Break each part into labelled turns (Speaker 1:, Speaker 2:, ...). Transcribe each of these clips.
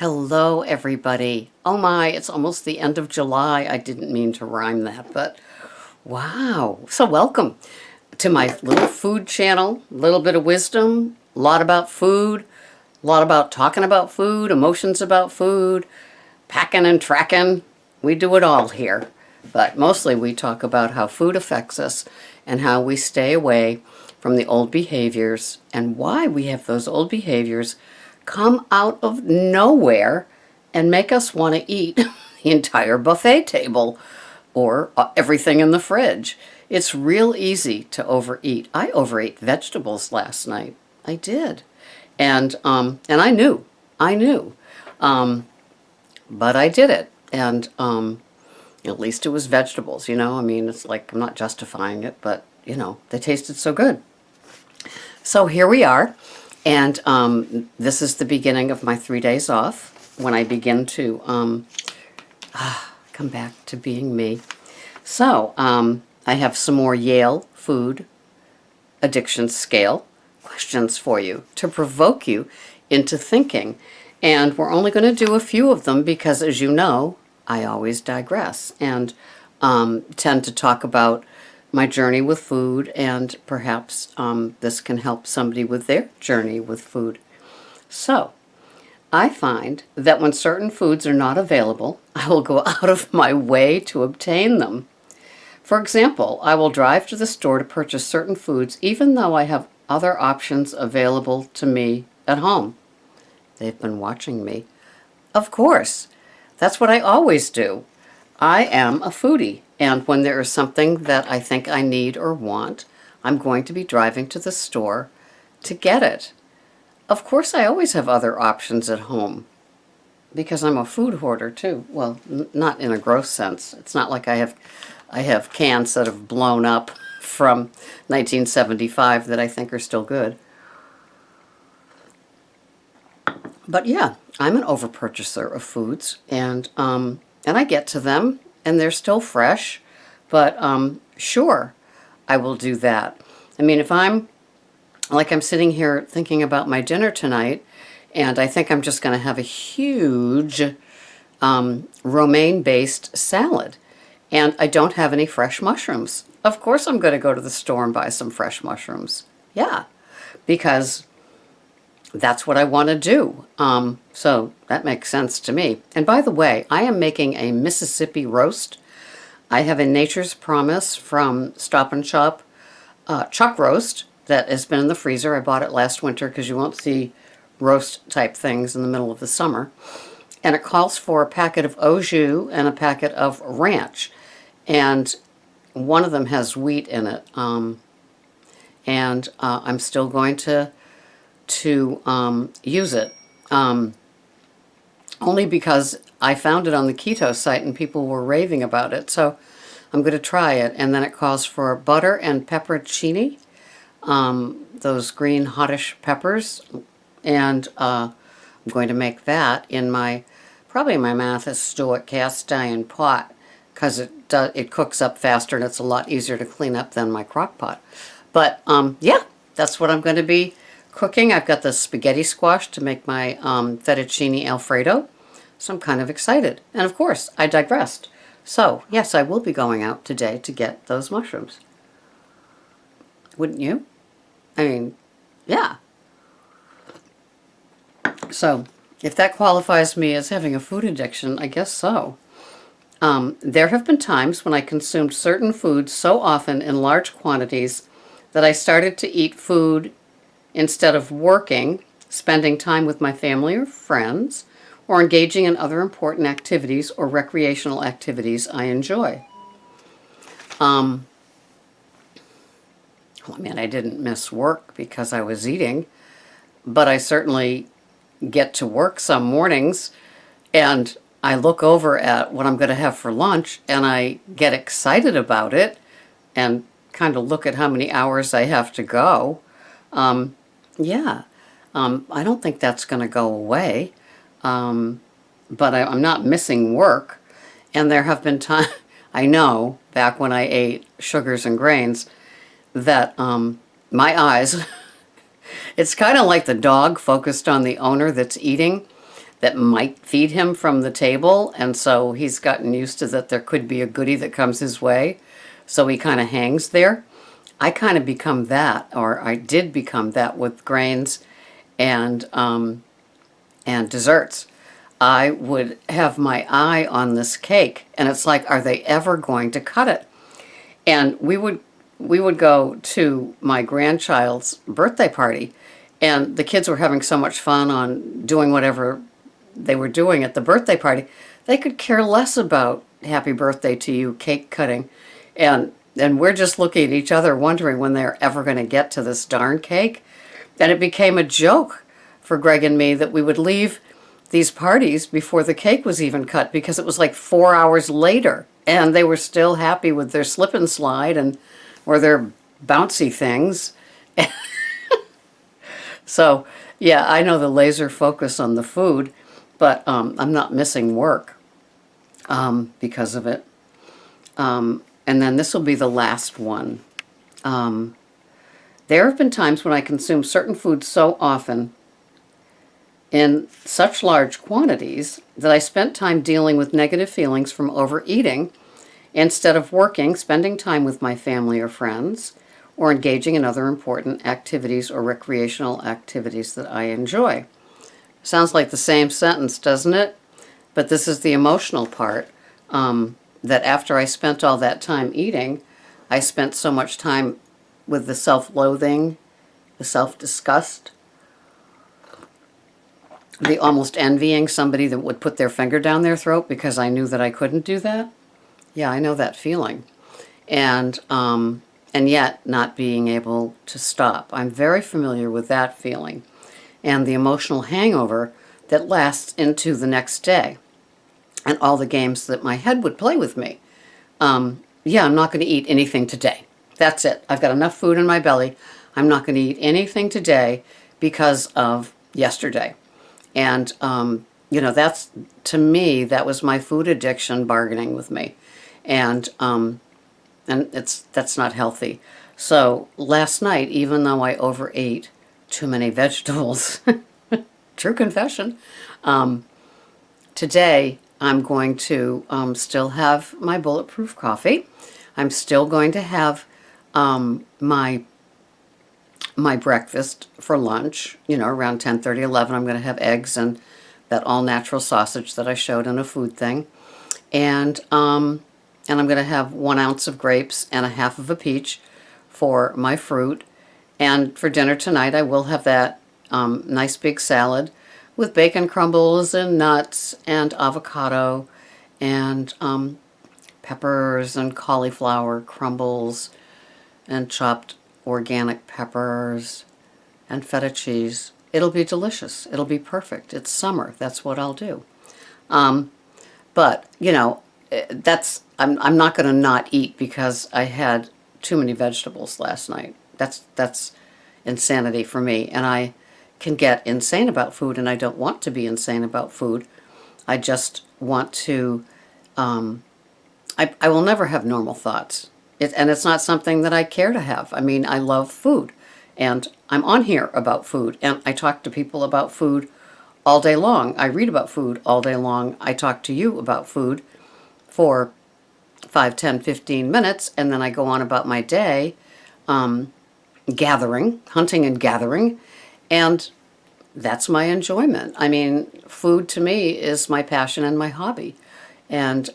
Speaker 1: Hello, everybody. Oh my, it's almost the end of July. I didn't mean to rhyme that, but wow. So welcome to my little food channel. A little bit of wisdom, a lot about food, a lot about talking about food, emotions about food, packing and tracking. We do it all here. But mostly we talk about how food affects us and how we stay away from the old behaviors and why we have those old behaviors come out of nowhere and make us want to eat the entire buffet table or everything in the fridge. It's real easy to overeat. I overate vegetables last night. I did. And I knew. But I did it. And at least it was vegetables, you know. I mean, it's like I'm not justifying it, but, you know, they tasted so good. So here we are. And this is the beginning of my 3 days off when I begin to come back to being me. So I have some more Yale food addiction scale questions for you to provoke you into thinking. And we're only going to do a few of them because, as you know, I always digress and tend to talk about my journey with food, and perhaps this can help somebody with their journey with food. So, I find that when certain foods are not available, I will go out of my way to obtain them. For example, I will drive to the store to purchase certain foods even though I have other options available to me at home. They've been watching me. Of course, that's what I always do. I am a foodie. And when there is something that I think I need or want, I'm going to be driving to the store to get it. Of course, I always have other options at home because I'm a food hoarder too. Well, not in a gross sense. It's not like I have cans that have blown up from 1975 that I think are still good. But yeah, I'm an overpurchaser of foods, and I get to them and they're still fresh, but sure, I will do that. I mean, if I'm sitting here thinking about my dinner tonight, and I think I'm just going to have a huge romaine-based salad, and I don't have any fresh mushrooms. Of course I'm going to go to the store and buy some fresh mushrooms. Yeah, because that's what I want to do. So that makes sense to me. And by the way, I am making a Mississippi roast. I have a Nature's Promise from Stop and Shop chuck roast that has been in the freezer. I bought it last winter because you won't see roast type things in the middle of the summer. And it calls for a packet of au jus and a packet of ranch. And one of them has wheat in it. And I'm still going to use it, only because I found it on the keto site and people were raving about it, so I'm going to try it. And then it calls for butter and pepperoncini, those green hottish peppers, and I'm going to make that in my Mathis Stoic cast iron pot, because it cooks up faster and it's a lot easier to clean up than my crock pot. But yeah, that's what I'm going to be cooking. I've got the spaghetti squash to make my fettuccine alfredo, so I'm kind of excited. And of course, I digressed. So yes, I will be going out today to get those mushrooms. Wouldn't you? I mean, yeah. So if that qualifies me as having a food addiction, I guess so. There have been times when I consumed certain foods so often in large quantities that I started to eat food instead of working, spending time with my family or friends, or engaging in other important activities or recreational activities I enjoy. Well, I mean, I didn't miss work because I was eating, but I certainly get to work some mornings and I look over at what I'm going to have for lunch and I get excited about it and kind of look at how many hours I have to go. Yeah, I don't think that's going to go away, but I'm not missing work, and there have been times, I know, back when I ate sugars and grains, that my eyes, it's kind of like the dog focused on the owner that's eating. that might feed him from the table, and so he's gotten used to that there could be a goodie that comes his way, so he kind of hangs there. I kind of become that, or I did become that with grains and desserts. I would have my eye on this cake, and it's like, are they ever going to cut it? And we would go to my grandchild's birthday party, and the kids were having so much fun on doing whatever they were doing at the birthday party. They could care less about happy birthday to you cake cutting. And we're just looking at each other wondering when they're ever going to get to this darn cake. And it became a joke for Greg and me that we would leave these parties before the cake was even cut, because it was like 4 hours later and they were still happy with their slip and slide and or their bouncy things. So yeah, I know the laser focus on the food, but I'm not missing work because of it. And then this will be the last one. There have been times when I consume certain foods so often in such large quantities that I spent time dealing with negative feelings from overeating instead of working, spending time with my family or friends, or engaging in other important activities or recreational activities that I enjoy. Sounds like the same sentence, doesn't it? But this is the emotional part, that after I spent all that time eating, I spent so much time with the self-loathing, the self-disgust, the almost envying somebody that would put their finger down their throat because I knew that I couldn't do that. Yeah, I know that feeling. And yet not being able to stop. I'm very familiar with that feeling and the emotional hangover that lasts into the next day and all the games that my head would play with me. Yeah, I'm not going to eat anything today. That's it. I've got enough food in my belly. I'm not going to eat anything today because of yesterday. And, that's, to me, that was my food addiction bargaining with me. And that's not healthy. So last night, even though I overate too many vegetables, true confession, today I'm going to still have my bulletproof coffee. I'm still going to have my breakfast for lunch, around 10:30, 11. I'm going to have eggs and that all-natural sausage that I showed in a food thing. And I'm going to have 1 ounce of grapes and a half of a peach for my fruit. And for dinner tonight, I will have that nice big salad with bacon crumbles and nuts and avocado and peppers and cauliflower crumbles and chopped organic peppers and feta cheese. It'll be delicious. It'll be perfect. It's summer. That's what I'll do. But, I'm not going to not eat because I had too many vegetables last night. That's insanity for me. And I can get insane about food, and I don't want to be insane about food. I just want to, I will never have normal thoughts. And it's not something that I care to have. I mean, I love food, and I'm on here about food, and I talk to people about food all day long. I read about food all day long. I talk to you about food for 5, 10, 15 minutes, and then I go on about my day, gathering, hunting and gathering, and that's my enjoyment. I mean, food to me is my passion and my hobby, and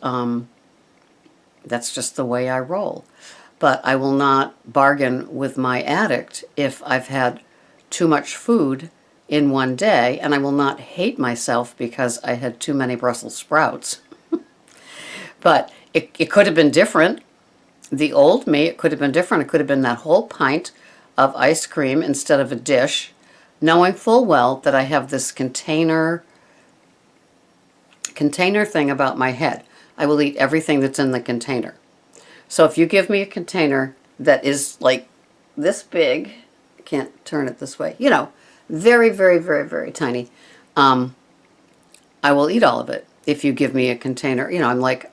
Speaker 1: that's just the way I roll. But I will not bargain with my addict if I've had too much food in one day, and I will not hate myself because I had too many Brussels sprouts. But it could have been different. The old me, it could have been different. It could have been that whole pint of ice cream instead of a dish, knowing full well that I have this container thing about my head. I will eat everything that's in the container. So if you give me a container that is like this big, I can't turn it this way, very, very, very, very tiny, I will eat all of it. If you give me a container, I'm like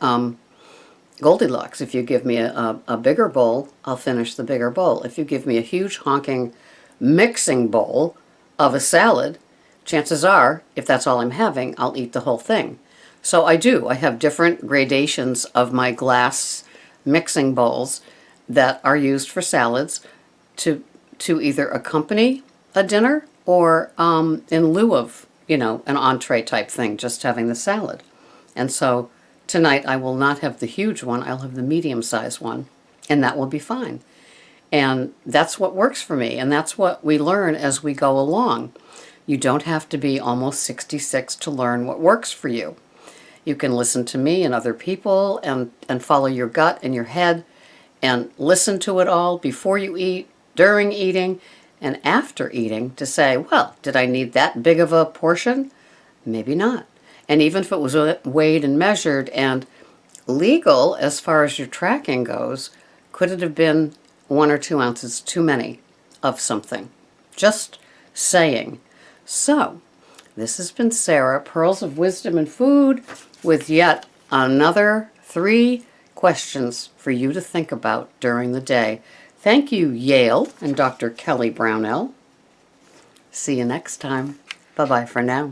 Speaker 1: Goldilocks. If you give me a bigger bowl, I'll finish the bigger bowl. If you give me a huge honking mixing bowl of a salad, chances are, if that's all I'm having, I'll eat the whole thing. So I do. I have different gradations of my glass mixing bowls that are used for salads to either accompany a dinner or in lieu of, an entree type thing, just having the salad. And so tonight I will not have the huge one, I'll have the medium-sized one, and that will be fine. And that's what works for me, and that's what we learn as we go along. You don't have to be almost 66 to learn what works for you. You can listen to me and other people and follow your gut and your head and listen to it all before you eat, during eating, and after eating to say, well, did I need that big of a portion? Maybe not. And even if it was weighed and measured and legal as far as your tracking goes, could it have been 1 or 2 ounces too many of something? Just saying. So, this has been Sarah, Pearls of Wisdom and Food, with yet another 3 questions for you to think about during the day. Thank you, Yale and Dr. Kelly Brownell. See you next time. Bye-bye for now.